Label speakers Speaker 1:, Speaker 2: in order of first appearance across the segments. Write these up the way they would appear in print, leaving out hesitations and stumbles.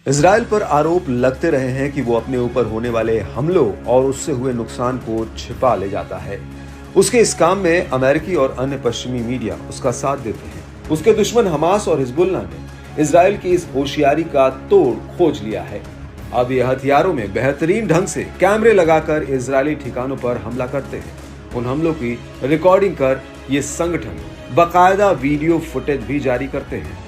Speaker 1: Israel पर आरोप लगते रहे हैं कि वो अपने ऊपर होने वाले हमलों और उससे हुए नुकसान को छिपा ले जाता है। उसके इस काम में अमेरिकी और अन्य पश्चिमी मीडिया उसका साथ देते हैं। उसके दुश्मन हमास और हिजबुल्लाह ने इजराइल की इस होशियारी का तोड़ खोज लिया है। अब ये हथियारों में बेहतरीन ढंग से कैमरे लगाकर इजरायली ठिकानों पर हमला करते हैं। उन हमलों की रिकॉर्डिंग कर ये संगठन बाकायदा वीडियो फुटेज भी जारी करते हैं।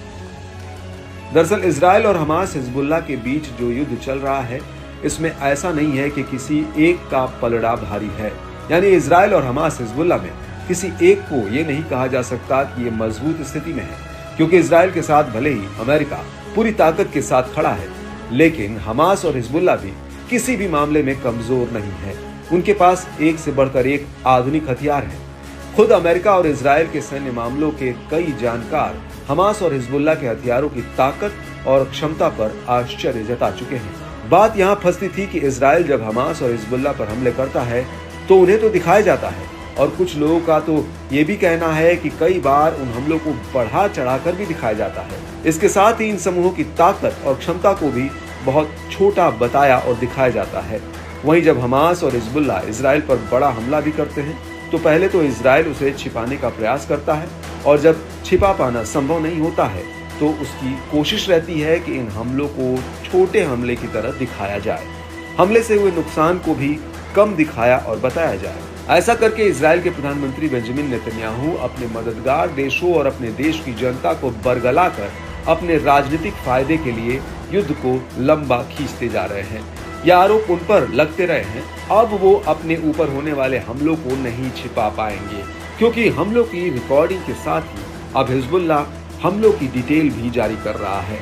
Speaker 1: दरअसल इजराइल और हमास हिजबुल्लाह के बीच जो युद्ध चल रहा है, इसमें ऐसा नहीं है कि किसी एक का पलड़ा भारी है। यानी इजराइल और हमास हिजबुल्लाह में किसी एक को ये नहीं कहा जा सकता कि ये मजबूत स्थिति में है, क्योंकि इजराइल के साथ भले ही अमेरिका पूरी ताकत के साथ खड़ा है, लेकिन हमास और हिजबुल्लाह भी किसी भी मामले में कमजोर नहीं है। उनके पास एक से बढ़कर एक आधुनिक हथियार है। खुद अमेरिका और इजराइल के सैन्य मामलों के कई जानकार हमास और हिजबुल्लाह के हथियारों की ताकत और क्षमता पर आश्चर्य जता चुके हैं। बात यहाँ फंसती थी कि इजराइल जब हमास और हिजबुल्लाह पर हमले करता है तो उन्हें तो दिखाया जाता है, और कुछ लोगों का तो ये भी कहना है कि कई बार उन हमलों को बढ़ा चढ़ाकर भी दिखाया जाता है। इसके साथ ही इन समूहों की ताकत और क्षमता को भी बहुत छोटा बताया और दिखाया जाता है। वहीं जब हमास और हिजबुल्लाह इजराइल पर बड़ा हमला भी करते हैं तो पहले तो इजराइल उसे छिपाने का प्रयास करता है, और जब छिपा पाना संभव नहीं होता है तो उसकी कोशिश रहती है कि इन हमलों को छोटे हमले की तरह दिखाया जाए, हमले से हुए नुकसान को भी कम दिखाया और बताया जाए। ऐसा करके इजराइल के प्रधानमंत्री बेंजामिन नेतन्याहू अपने मददगार देशों और अपने देश की जनता को बरगलाकर अपने राजनीतिक फायदे के लिए युद्ध को लंबा खींचते जा रहे हैं। यह आरोप उन पर लगते रहे हैं। अब वो अपने ऊपर होने वाले हमलों को नहीं छिपा पाएंगे, क्योंकि हमलों की रिकॉर्डिंग के साथ ही अब हिजबुल्लाह हमलों की डिटेल भी जारी कर रहा है।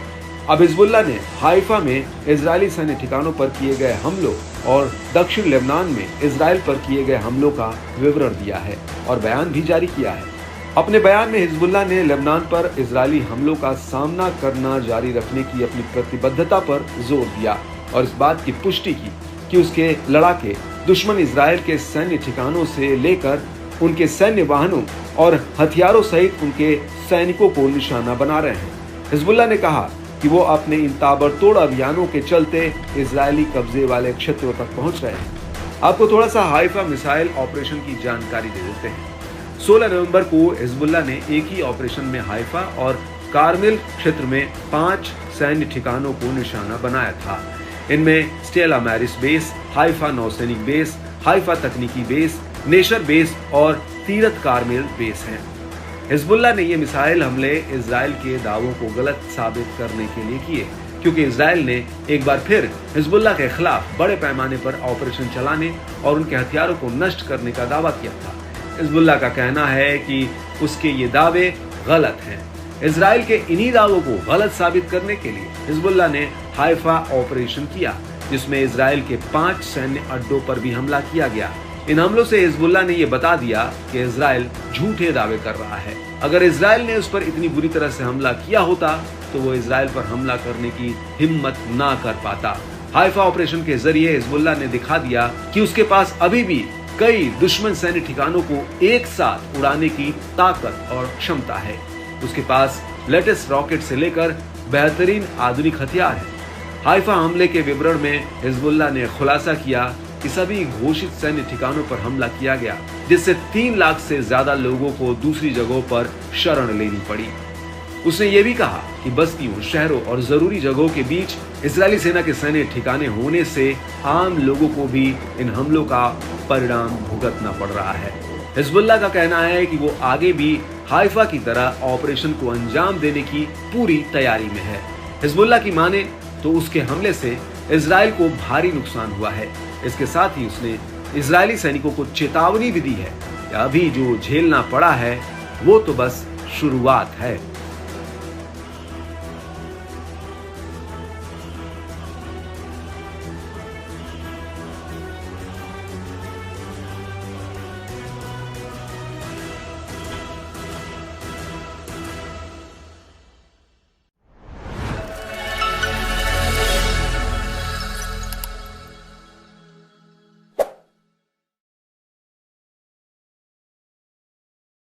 Speaker 1: अब हिजबुल्लाह ने हाइफा में इजरायली सैन्य ठिकानों पर किए गए हमलों और दक्षिण लेबनान में इजराइल पर किए गए हमलों का विवरण दिया है और बयान भी जारी किया है। अपने बयान में हिजबुल्लाह ने लेबनान पर इजरायली हमलों का सामना करना जारी रखने की अपनी प्रतिबद्धता पर जोर दिया और इस बात की पुष्टि की कि उसके लड़ाके दुश्मन इजराइल के सैन्य ठिकानों से लेकर उनके सैन्य वाहनों और हथियारों सहित उनके सैनिकों को निशाना बना रहे हैं। हिजबुल्लाह ने कहा कि वो अपने इन ताबड़तोड़ अभियानों के चलते इजरायली कब्जे वाले क्षेत्रों तक पहुंच रहे हैं। आपको थोड़ा सा हाइफा मिसाइल ऑपरेशन की जानकारी दे देते हैं। 16 नवंबर को हिजबुल्लाह ने एक ही ऑपरेशन में हाइफा और कारमिल क्षेत्र में 5 सैन्य ठिकानों को निशाना बनाया था। इनमें स्टेला मैरिस बेस, हाइफा नौसैनिक बेस, हाइफा तकनीकी बेस, नेशर बेस और तीरथ कारमिल बेस हैं। हिजबुल्लाह ने ये मिसाइल हमले इजराइल के दावों को गलत साबित करने के लिए किए, क्योंकि इजराइल ने एक बार फिर हिजबुल्लाह के खिलाफ बड़े पैमाने पर ऑपरेशन चलाने और उनके हथियारों को नष्ट करने का दावा किया था। हिजबुल्लाह का कहना है कि उसके ये दावे गलत हैं। इजराइल के इन्हीं दावों को गलत साबित करने के लिए हिजबुल्लाह ने हाइफा ऑपरेशन किया, जिसमें इजराइल के 5 सैन्य अड्डों पर भी हमला किया गया। इन हमलों से हिजबुल्लाह ने यह बता दिया कि इजराइल झूठे दावे कर रहा है। अगर इजराइल ने उस पर इतनी बुरी तरह से हमला किया होता तो वो इजराइल पर हमला करने की हिम्मत ना कर पाता। हाइफा ऑपरेशन के जरिए हिजबुल्लाह ने दिखा दिया कि उसके पास अभी भी कई दुश्मन सैन्य ठिकानों को एक साथ उड़ाने की ताकत और क्षमता है। उसके पास लेटेस्ट रॉकेट से लेकर बेहतरीन आधुनिक हथियार है। हाइफा हमले के विवरण में हिजबुल्लाह ने खुलासा किया कि सभी घोषित सैन्य ठिकानों पर हमला किया गया, जिससे 3 लाख से ज्यादा लोगों को दूसरी जगहों पर शरण लेनी पड़ी। उसने ये भी कहा कि बस्तियों, शहरों और जरूरी जगहों के बीच इजरायली सेना के सैन्य ठिकाने होने से आम लोगों को भी इन हमलों का परिणाम भुगतना पड़ रहा है। हिजबुल्लाह का कहना है कि वो आगे भी हाइफा की तरह ऑपरेशन को अंजाम देने की पूरी तैयारी में है। हिजबुल्लाह की माने तो उसके हमले से इजराइल को भारी नुकसान हुआ है। इसके साथ ही उसने इजरायली सैनिकों को चेतावनी भी दी है कि अभी जो झेलना पड़ा है वो तो बस शुरुआत है।